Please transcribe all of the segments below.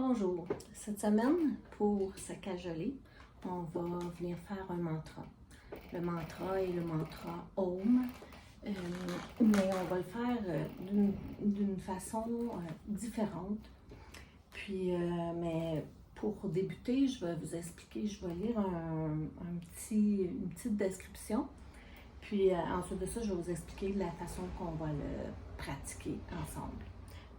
Bonjour. Cette semaine, pour se cajoler, on va venir faire un mantra. Le mantra est le mantra Om, mais on va le faire d'une façon différente. Puis, mais pour débuter, je vais vous expliquer, je vais lire une petite description. Puis ensuite de ça, je vais vous expliquer la façon qu'on va le pratiquer ensemble.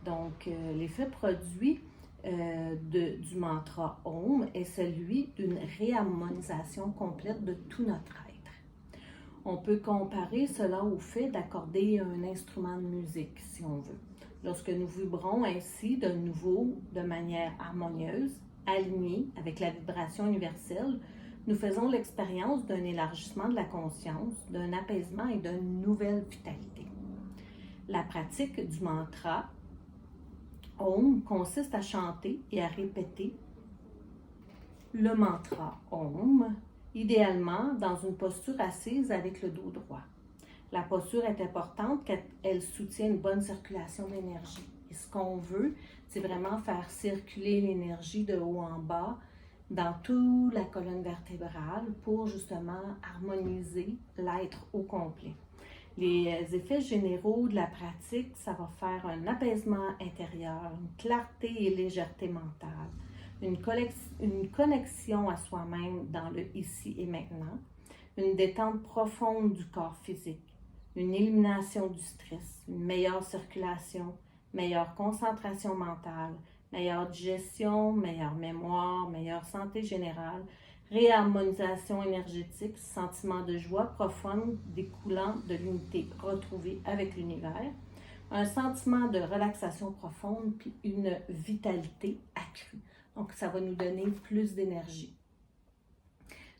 Donc, l'effet produit du mantra Om est celui d'une réharmonisation complète de tout notre être. On peut comparer cela au fait d'accorder un instrument de musique, si on veut. Lorsque nous vibrons ainsi de nouveau de manière harmonieuse, alignée avec la vibration universelle, nous faisons l'expérience d'un élargissement de la conscience, d'un apaisement et d'une nouvelle vitalité. La pratique du mantra Om consiste à chanter et à répéter le mantra Om, idéalement dans une posture assise avec le dos droit. La posture est importante car elle soutient une bonne circulation d'énergie. Et ce qu'on veut, c'est vraiment faire circuler l'énergie de haut en bas dans toute la colonne vertébrale pour justement harmoniser l'être au complet. Les effets généraux de la pratique, ça va faire un apaisement intérieur, une clarté et légèreté mentale, une connexion à soi-même dans le ici et maintenant, une détente profonde du corps physique, une élimination du stress, une meilleure circulation, meilleure concentration mentale, meilleure digestion, meilleure mémoire, meilleure santé générale, réharmonisation énergétique, sentiment de joie profonde découlant de l'unité retrouvée avec l'univers, un sentiment de relaxation profonde puis une vitalité accrue. Donc, ça va nous donner plus d'énergie.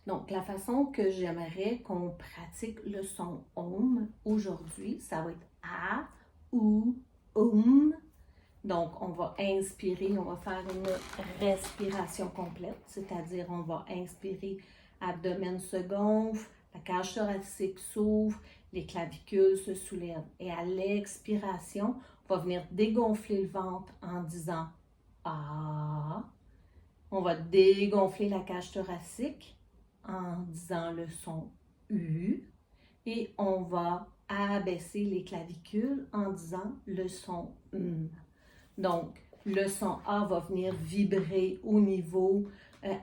Donc, la façon que j'aimerais qu'on pratique le son Om aujourd'hui, ça va être A, ou Om. Donc, on va inspirer, on va faire une respiration complète, c'est-à-dire on va inspirer, abdomen se gonfle, la cage thoracique s'ouvre, les clavicules se soulèvent. Et à l'expiration, on va venir dégonfler le ventre en disant A. On va dégonfler la cage thoracique en disant le son U. Et on va abaisser les clavicules en disant le son M. Donc, le son A va venir vibrer au niveau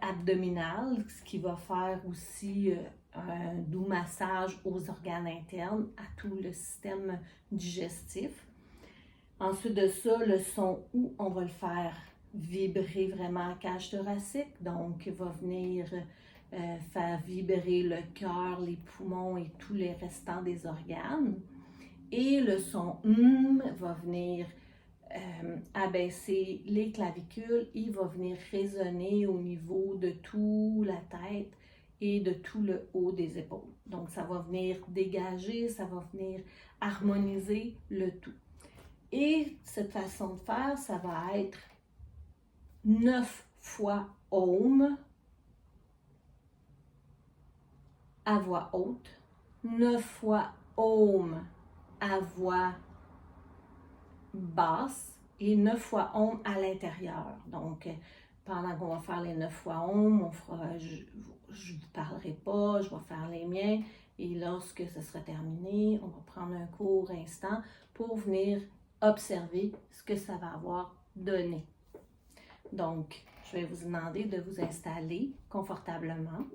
abdominal, ce qui va faire aussi un doux massage aux organes internes, à tout le système digestif. Ensuite de ça, le son OU, on va le faire vibrer vraiment la cage thoracique, donc il va venir faire vibrer le cœur, les poumons et tous les restants des organes. Et le son va venir abaisser les clavicules, il va venir résonner au niveau de toute la tête et de tout le haut des épaules. Donc, ça va venir dégager, ça va venir harmoniser le tout. Et cette façon de faire, ça va être 9 fois Om à voix haute, 9 fois Om à voix basse et 9 fois Om à l'intérieur. Donc, pendant qu'on va faire les 9 fois Om, je ne vous parlerai pas, je vais faire les miens. Et lorsque ce sera terminé, on va prendre un court instant pour venir observer ce que ça va avoir donné. Donc, je vais vous demander de vous installer confortablement,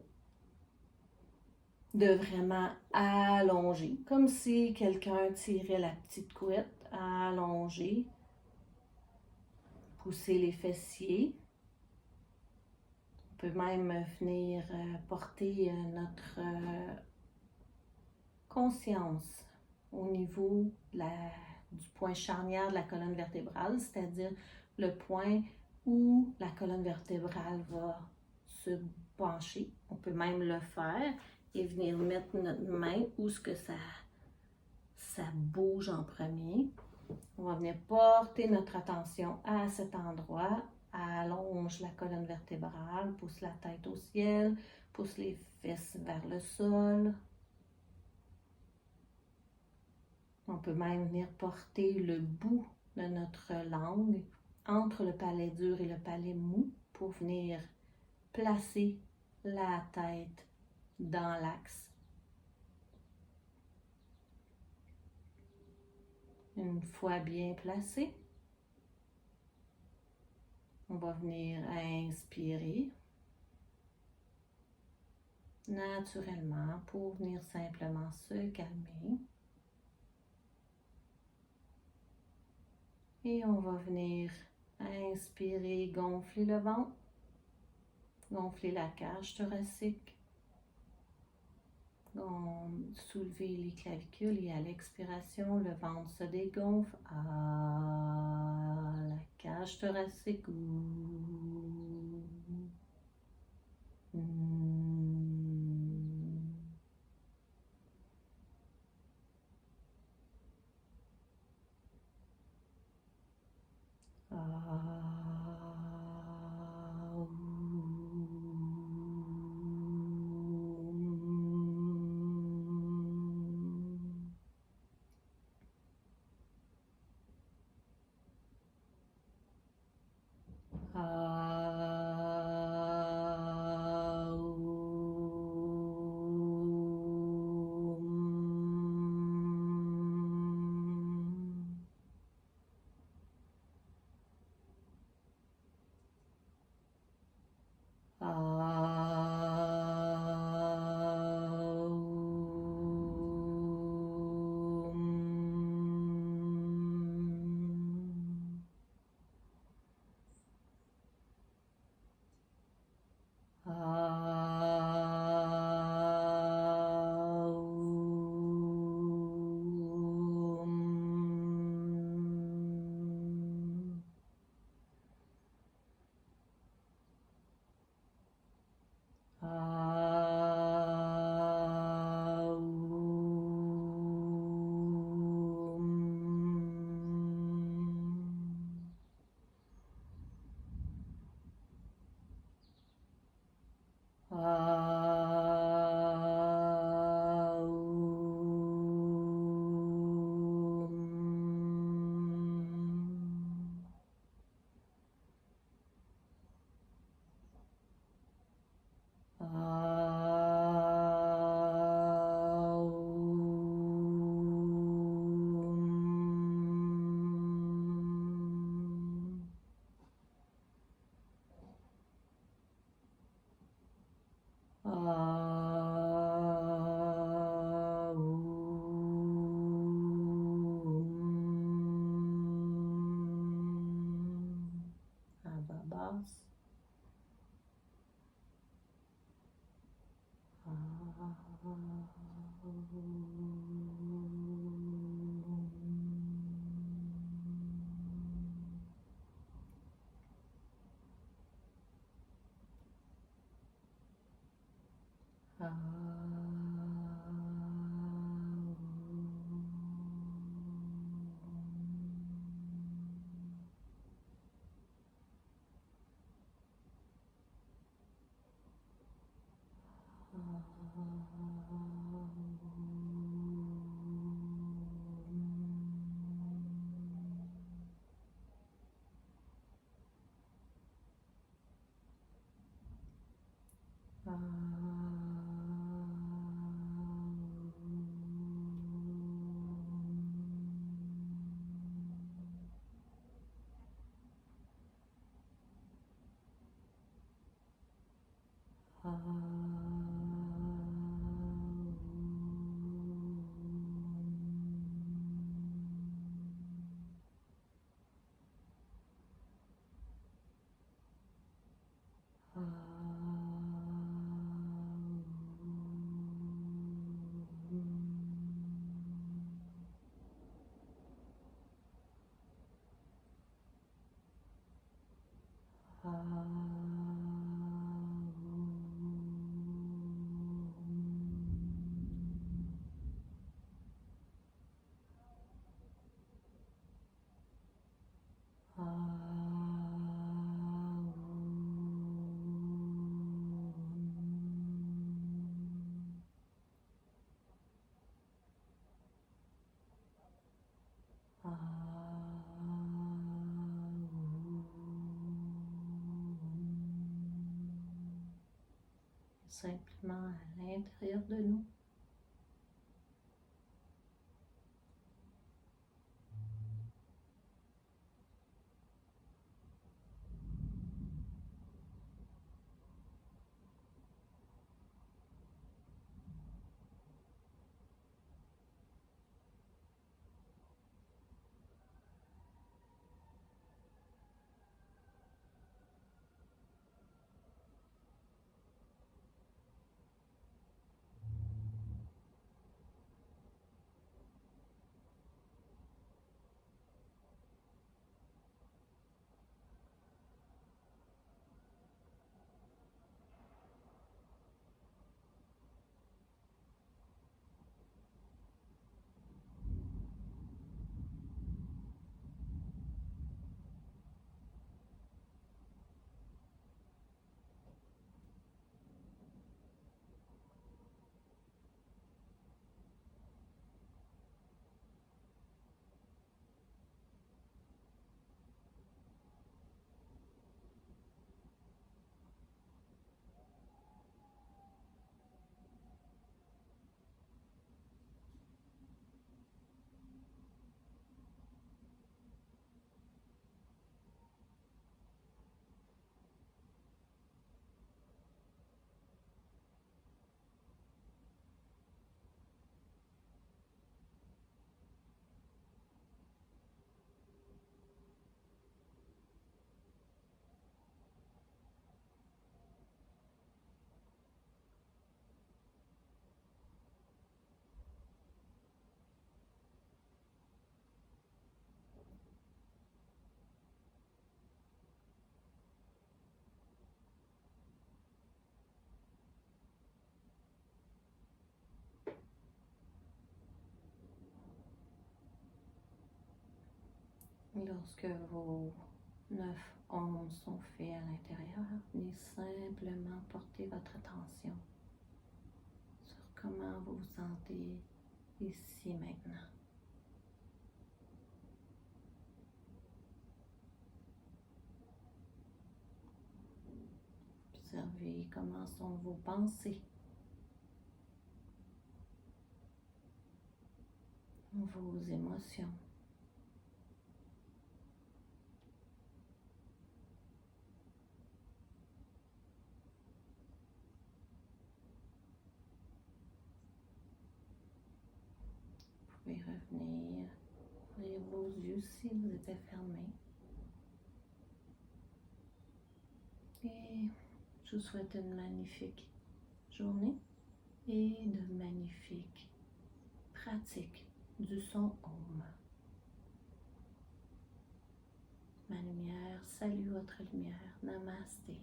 de vraiment allonger, comme si quelqu'un tirait la petite couette, allonger, pousser les fessiers. On peut même venir porter notre conscience au niveau du point charnière de la colonne vertébrale, c'est-à-dire le point où la colonne vertébrale va se pencher. On peut même le faire et venir mettre notre main où ce que ça bouge en premier. On va venir porter notre attention à cet endroit, allonge la colonne vertébrale, pousse la tête au ciel, pousse les fesses vers le sol. On peut même venir porter le bout de notre langue entre le palais dur et le palais mou pour venir placer la tête dans l'axe. Une fois bien placé, on va venir inspirer naturellement pour venir simplement se calmer. Et on va venir inspirer, gonfler le ventre, gonfler la cage thoracique, soulever les clavicules et à l'expiration, le ventre se dégonfle. La cage thoracique. simplement à l'intérieur de nous. Lorsque vos 9 ondes sont faits à l'intérieur, venez simplement porter votre attention sur comment vous vous sentez ici maintenant. Observez comment sont vos pensées, vos émotions. Vous pouvez revenir, ouvrir vos yeux si vous étaient fermés. Et je vous souhaite une magnifique journée et de magnifiques pratiques du son Om. Ma lumière salue votre lumière. Namasté.